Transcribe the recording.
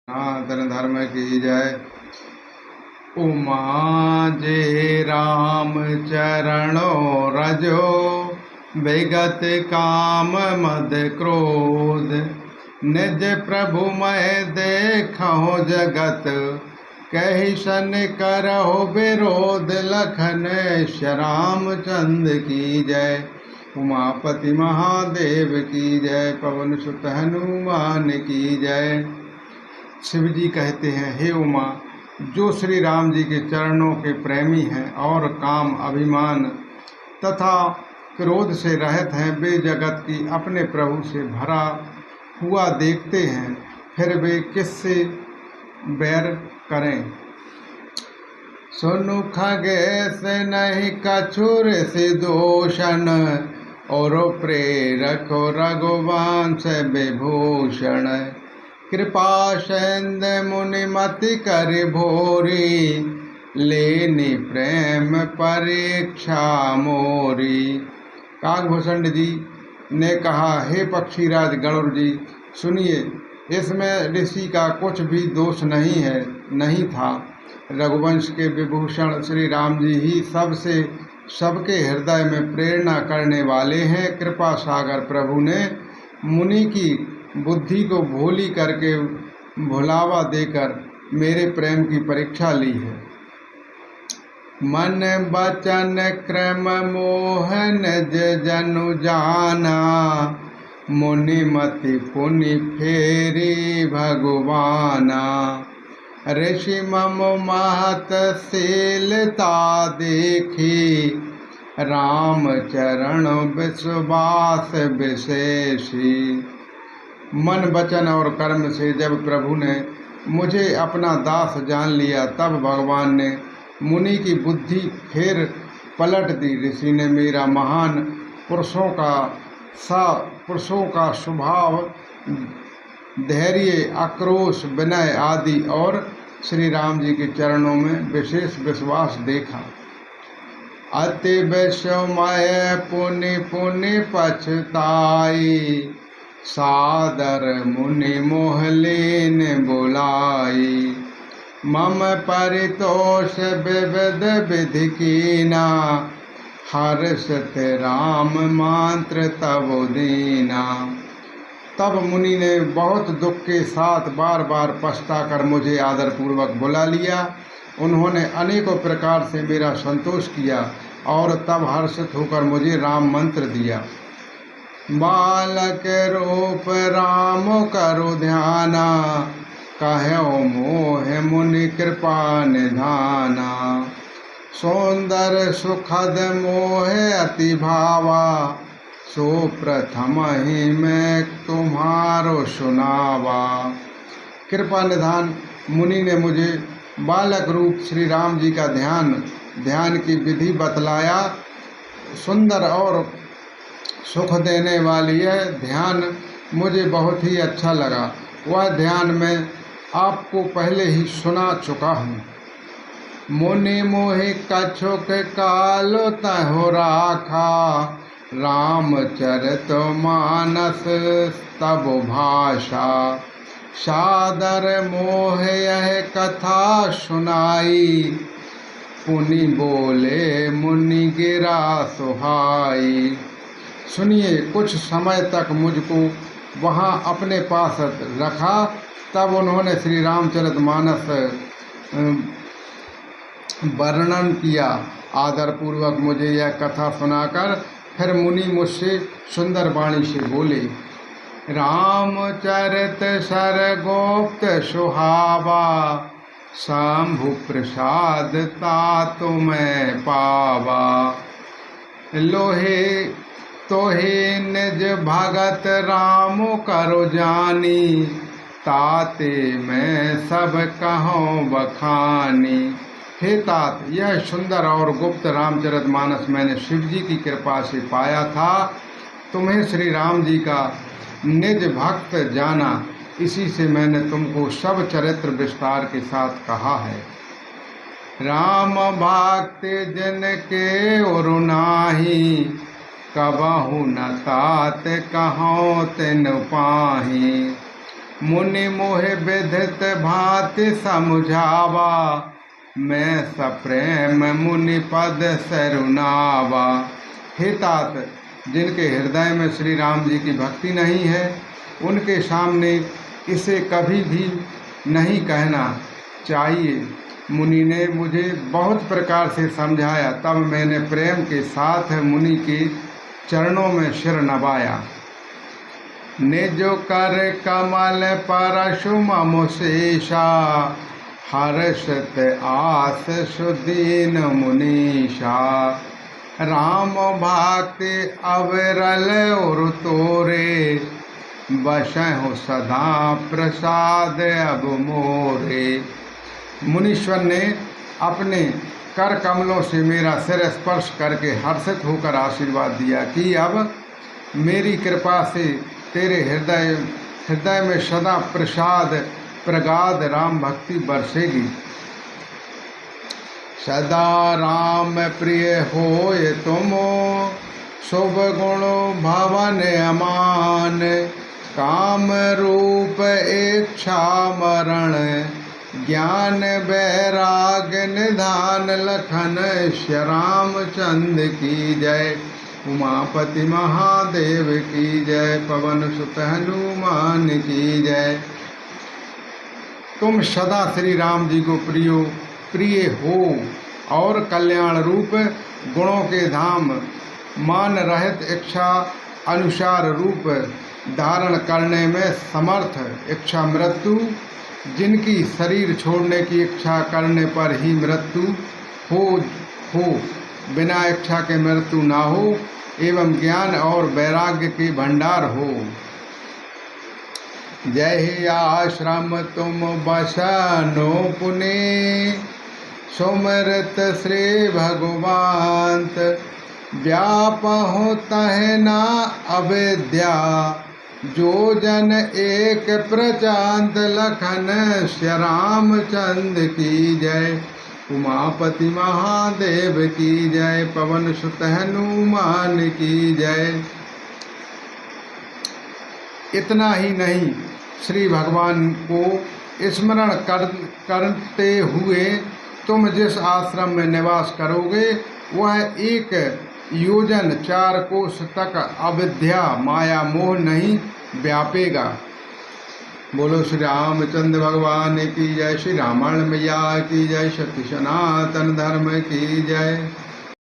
सनातन धर्म की जय। उमा जे राम चरणो रजो, विगत काम मद क्रोध। निज प्रभु मैं देखो जगत, कही सन करहो विरोध। लखन श्यामचंद की जय, उमापति महादेव की जय। पवन सुत हनुमान की जय। शिव जी कहते हैं, हे उमा, जो श्री राम जी के चरणों के प्रेमी हैं और काम, अभिमान तथा क्रोध से रहित हैं, वे जगत की अपने प्रभु से भरा हुआ देखते हैं, फिर वे किससे बैर करें। सुनु खगेश नहीं कछुर से दोषण, और प्रेरक रघुवंश विभूषण। कृपा सेंध मुनि मति कर भोरी, लेनी प्रेम परीक्षा मोरी। काकभूषण जी ने कहा, हे पक्षीराज गरुड़ जी, सुनिए, इसमें ऋषि का कुछ भी दोष नहीं था। रघुवंश के विभूषण श्री राम जी ही सबसे सबके हृदय में प्रेरणा करने वाले हैं। कृपा सागर प्रभु ने मुनि की बुद्धि को भोली करके भुलावा देकर मेरे प्रेम की परीक्षा ली है। मन बचन क्रम मोहन जनु जाना, मुनि मति पुनि फेरी भगवाना। ऋषि मम महत शीलता देखी, राम चरण विश्वास विशेषी। मन वचन और कर्म से जब प्रभु ने मुझे अपना दास जान लिया, तब भगवान ने मुनि की बुद्धि फिर पलट दी। ऋषि ने मेरा महान पुरुषों का स्वभाव, धैर्य, आक्रोश, विनय आदि और श्री राम जी के चरणों में विशेष विश्वास देखा। अति विषमय पुनि पुनि पछताई, सादर मुनि मोहलीन बुलाई। मम परितोष विविध विधि कीना, हर्षत राम मंत्र तब दीना। तब मुनि ने बहुत दुख के साथ बार बार पछता कर मुझे आदरपूर्वक बुला लिया। उन्होंने अनेकों प्रकार से मेरा संतोष किया और तब हर्षित होकर मुझे राम मंत्र दिया। बालक रूप राम करो ध्याना, कहो मोह मुनि कृपा निधाना। सौंदर सुखद मोह अति भावा, सो प्रथम ही मैं तुम्हारो सुनावा। कृपा निधान मुनि ने मुझे बालक रूप श्री राम जी का ध्यान की विधि बतलाया। सुंदर और सुख देने वाली यह ध्यान मुझे बहुत ही अच्छा लगा। वह ध्यान मैं आपको पहले ही सुना चुका हूँ। मुनि मोहि कछुक कालो तहो राखा, रामचरित मानस तब भाषा। सादर मोह यह कथा सुनाई, पुनि बोले मुनि गिरा सुहाई। सुनिए, कुछ समय तक मुझको वहाँ अपने पास रखा। तब उन्होंने श्री रामचरितमानस वर्णन किया। आदरपूर्वक मुझे यह कथा सुनाकर फिर मुनि मुझसे सुंदर वाणी से बोले, रामचरित सरगोप्त सुहावा, शंभु प्रसाद तातु मैं पावा। लोहे तोहे निज भगत राम करो जानी, ताते मैं सब कहूँ बखानी। हे तात, यह सुंदर और गुप्त रामचरितमानस मैंने शिव जी की कृपा से पाया था। तुम्हें श्री राम जी का निज भक्त जाना, इसी से मैंने तुमको सब चरित्र विस्तार के साथ कहा है। राम भक्त जिनके और नाही, कबहु न तात कहूँ तिन पाही। मुनि मोहे विदित भांति समझावा, मैं सप्रेम मुनि पद सरुनावा। हे तात, जिनके हृदय में श्री राम जी की भक्ति नहीं है, उनके सामने इसे कभी भी नहीं कहना चाहिए। मुनि ने मुझे बहुत प्रकार से समझाया, तब मैंने प्रेम के साथ मुनि के चरणों में सिर नवाया। निजो कर कमल परशु ममुशेषा, हर्षत आस सुदीन मुनीषा। राम भक्ति अविरल और तोरे, बसहु सदा प्रसाद अब मोरे। मुनीश्वर ने अपने कर कमलों से मेरा सिर स्पर्श करके हर्षित होकर आशीर्वाद दिया कि अब मेरी कृपा से तेरे हृदय में सदा प्रसाद प्रगाध राम भक्ति बरसेगी। सदा राम प्रिय होए तुमो, शुभ गुण भवन अमान। काम रूप इच्छा मरण, ज्ञान वैराग्य निधान। लखन श्री रामचंद्र की जय, उमापति महादेव की जय, पवन सुत हनुमान की जय। तुम सदा श्री राम जी को प्रिय हो और कल्याण रूप गुणों के धाम, मान रहित इच्छा अनुसार रूप धारण करने में समर्थ, इच्छा मृत्यु, जिनकी शरीर छोड़ने की इच्छा करने पर ही मृत्यु हो, बिना इच्छा के मृत्यु ना हो, एवं ज्ञान और वैराग्य के भंडार हो। जय आश्रम तुम बसनो पुने, सुमरत श्री भगवान्त। व्यापहु तह ना अविद्या, जो जन एक प्रचांत। लखन श्री रामचंद्र की जय, उमापति महादेव की जय, पवन सुत हनुमान की जय। इतना ही नहीं, श्री भगवान को स्मरण करते हुए तुम जिस आश्रम में निवास करोगे, वह 1 योजन 4 कोस तक अविद्या माया मोह नहीं व्यापेगा। बोलो श्री रामचंद्र भगवान की जय, श्री रामायण मैया की जय, सत्य सनातन धर्म की जय।